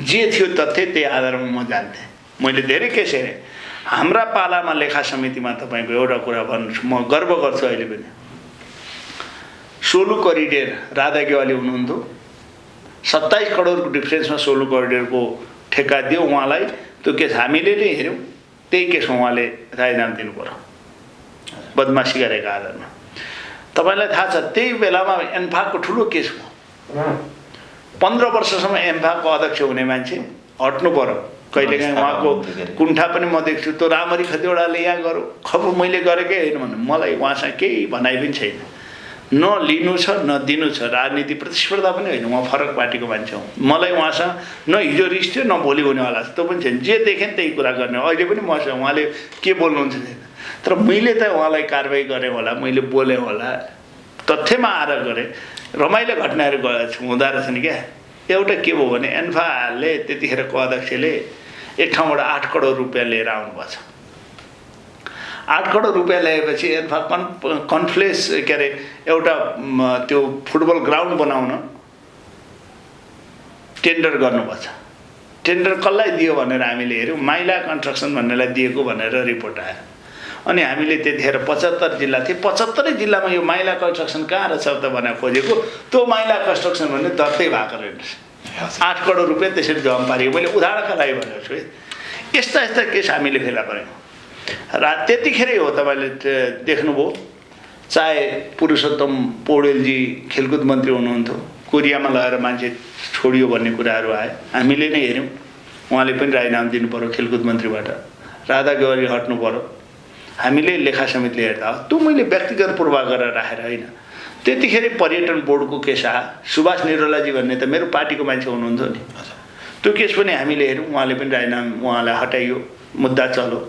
जे थियो तथ्य त्यही आधारमा म जान्थेँ। मैले धेरै केस हेरेँ। हाम्रा पालामा लेखा समितिमा तपाईँको एउटा कुरा भन्छु, म गर्व गर्छु अहिले पनि। सोलु करिडोर राधा गेवाली हुनुहुन्थ्यो। 27 करोडको डिफ्रेन्समा सोलु करिडोरको ठेक्का दियो उहाँलाई। त्यो केस हामीले नै हेऱ्यौँ, त्यही केसमा उहाँले राजीनामा दिनु पर्यो बदमासी गरेको आधारमा। तपाईँलाई थाहा छ त्यही बेलामा एन्फाको ठुलो केस भयो। 15 वर्षसम्म एन्फाको अध्यक्ष हुने मान्छे हट्नु पर्यो। कहिलेकाहीँ उहाँको कुण्ठा पनि म देख्छु। त्यो राम्ररी खतिवटाले यहाँ गरौँ, खबर मैले गरेकै होइन भने मलाई उहाँसँग केही भनाइ पनि छैन। न लिनु छ न दिनु छ। राजनीति प्रतिस्पर्धा पनि होइन, म फरक पार्टीको मान्छे हुँ। मलाई उहाँसँग न हिजो रिस थियो न भोलि हुनेवाला छ, त्यो पनि छैन। जे देखेँ त्यही कुरा गर्ने। अहिले पनि मसँग उहाँले के बोल्नुहुन्छ छैन, तर मैले त उहाँलाई कारवाही गरेँ होला, मैले बोलेँ होला, तथ्यमा आएर गरेँ। रमाइलो घटनाहरू हुँदो रहेछ नि क्या। एउटा के भयो भने एन्फाले त्यतिखेरको अध्यक्षले एक ठाउँबाट 8 करोड रुपियाँ लिएर आउनुभएको छ। 8 करोड रुपियाँ ल्याएपछि एन्फा कन्फ्लेक्स के अरे एउटा त्यो फुटबल ग्राउन्ड बनाउन टेन्डर गर्नुभएको छ। टेन्डर कसलाई दियो भनेर हामीले हेऱ्यौँ, माइला कन्स्ट्रक्सन भन्नेलाई दिएको भनेर रिपोर्ट आयो। अनि हामीले त्यतिखेर 75 जिल्ला थिए। 75 जिल्लामा यो माइला कन्स्ट्रक्सन कहाँ रहेछ त भनेर खोजेको, त्यो माइला कन्स्ट्रक्सन भन्ने दर्तै भएको रहेछ। 8 करोड रुपियाँ त्यसरी जम पारियो। मैले उदाहरणका लागि भनेको छु है। यस्ता केस हामीले फेला पऱ्यौँ। र त्यतिखेरै हो तपाईँले देख्नुभयो, चाहे पुरुषोत्तम पौडेलजी खेलकुद मन्त्री हुनुहुन्थ्यो, कोरियामा लगेर मान्छे छोडियो भन्ने कुराहरू आए। हामीले नै हेऱ्यौँ, उहाँले पनि राजीनामा दिनु पर्यो खेलकुद मन्त्रीबाट, राधा गेवाली हट्नु पर्यो। हामीले लेखा समितिले हेर्दा हो। त्यो मैले व्यक्तिगत पूर्वाग्रह गरेर राखेर होइन। त्यतिखेर पर्यटन बोर्डको केस आयो। सुभाष निरौलाजी भन्ने त मेरो पार्टीको मान्छे हुनुहुन्थ्यो नि, त्यो केस पनि हामीले हेऱ्यौँ। उहाँले पनि राजीनामा, उहाँलाई हटाइयो, मुद्दा चल्यो।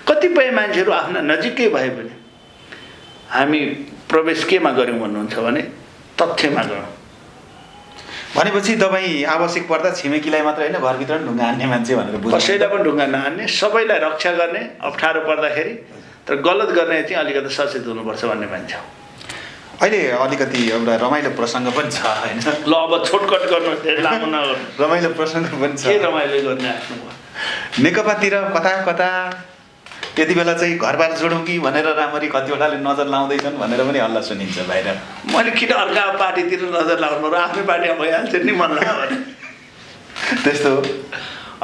कतिपय मान्छेहरू आफ्ना नजिकै भए पनि हामी प्रवेश केमा गऱ्यौँ भन्नुहुन्छ भने तथ्यमा गयौँ। भनेपछि तपाईँ आवश्यक पर्दा छिमेकीलाई मात्र होइन घरभित्र पनि ढुङ्गा हान्ने मान्छे भनेर बुझ्नु। कसैलाई पनि ढुङ्गा नहान्ने, सबैलाई रक्षा गर्ने, अप्ठ्यारो पर्दाखेरि तर गलत गर्ने चाहिँ अलिकति सचेत हुनुपर्छ भन्ने मान्छे हो। अहिले अलिकति एउटा रमाइलो प्रसङ्ग पनि छ होइन? ल अब छोटकट गर्नु, धेरै लामो नगर्नु। रमाइलो प्रसङ्ग पनि छ। के रमाइलो गर्ने आफ्नो नेकपातिर कता त्यति बेला चाहिँ घरबार जोडौँ कि भनेर राम्ररी कतिवटाले नजर लाउँदैछन् भनेर पनि हल्ला सुनिन्छ बाहिर। मैले किन अर्का पार्टीतिर नजर लाउनु र आफ्नै पार्टीमा भइहाल्थ्यो नि मन लाग्यो भने त्यस्तो।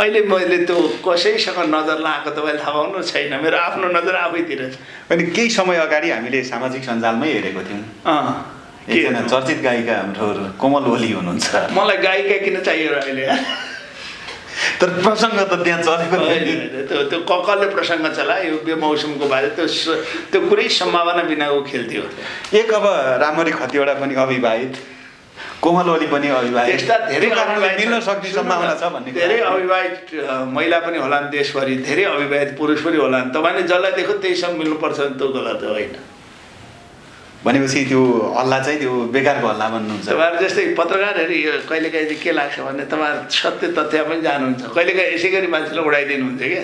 अहिले मैले त्यो कसैसँग नजर लगाएको तपाईँले थाहा पाउनु छैन। मेरो आफ्नो नजर आफैतिर छ। अनि केही समय अगाडि हामीले सामाजिक सञ्जालमै हेरेको थियौँ एकजना चर्चित गायिका हाम्रो कोमल ओली हुनुहुन्छ। मलाई गायिका किन चाहियो र अहिले? तर प्रसङ्ग त त्यहाँ चलेको त्यो कसले प्रसङ्ग चलायो? यो बेमौसमको बारे त्यो कुरै सम्भावना बिनाको खेल थियो। एक अब रामरी खतिवडा पनि अविवाहित, कोमल ओली पनि अविवाहित, यस्ता धेरै मिल्न सक्ने सम्भावना छ भन्ने। धेरै अविवाहित महिला पनि होलान् देशभरि, धेरै अविवाहित पुरुष पनि होलान्। तपाईँले जसलाई देखो त्यहीसँग मिल्नुपर्छ भने त्यो गलत होइन। भनेपछि त्यो हल्ला चाहिँ त्यो बेकारको हल्ला भन्नुहुन्छ। तपाईँहरू जस्तै पत्रकारहरू यो कहिलेकाहीँ चाहिँ के लाग्छ भने तपाईँहरू सत्य तथ्य पनि जानुहुन्छ, कहिलेकाहीँ यसै गरी मान्छेलाई उडाइदिनुहुन्छ क्या।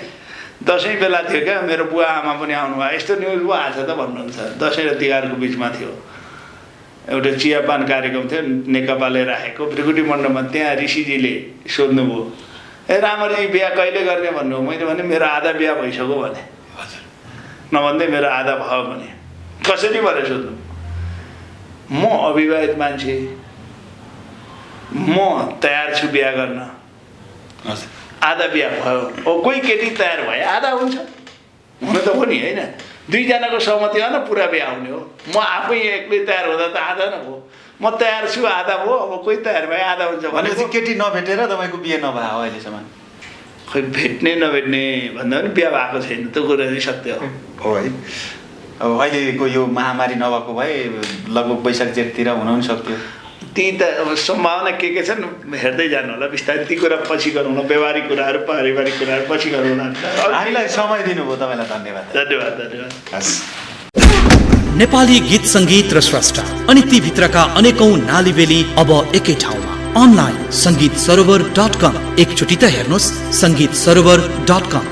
दसैँ बेला थियो क्या, मेरो बुवा आमा पनि आउनुभयो, यस्तो न्युज पो आएको छ त भन्नुहुन्छ। दसैँ र तिहारको बिचमा थियो, एउटा चियापान कार्यक्रम थियो नेकपाले राखेको भृकुटी मण्डपमा। त्यहाँ ऋषिजीले सोध्नुभयो, ए रामरी बिहा कहिले गर्ने भन्नु? मैले भने मेरो आधा बिहा भइसक्यो भने, नभन्दै मेरो आधा भयो भने। कसरी भनेर सोध्नु? म अविवाहित मान्छे, म तयार छु बिहा गर्न, आधा बिहा भयो। कोही केटी तयार भए आधा हुन्छ, हुन त हो नि होइन? दुईजनाको सहमति हो न पुरा बिहा हुने हो। म आफै एक्लै तयार हुँदा त आधा न भयो। म तयार छु आधा भयो, अब कोही तयार भए आधा हुन्छ भनेपछि केटी नभेटेर तपाईँको बिहे नभएको अहिलेसम्म? खै भेट्ने नभेट्ने भन्दा पनि बिहा भएको छैन, त्यो कुरा चाहिँ सत्य हो है। अब अहिलेको यो महामारी नभएको भए लगभग वैशाख जेठतिर हुन पनि सक्थ्यो। ती त अब सम्भावना के छन् हेर्दै जानु होला बिस्तारै। ती कुरा पछि गरौँ न, व्यवहारिक कुराहरू पारिवारिक कुराहरू पछि गरौँ न। हामीलाई समय दिनुभयो, तपाईँलाई धन्यवाद। धन्यवाद धन्यवाद। हस्। नेपाली गीत सङ्गीत र स्रष्टा अनि ती भित्रका अनेकौं नालीबेली अब एकै ठाउँमा। अनलाइन संगीत सरोवर.com। एकचोटि त हेर्नुहोस् संगीत सरोवर.com।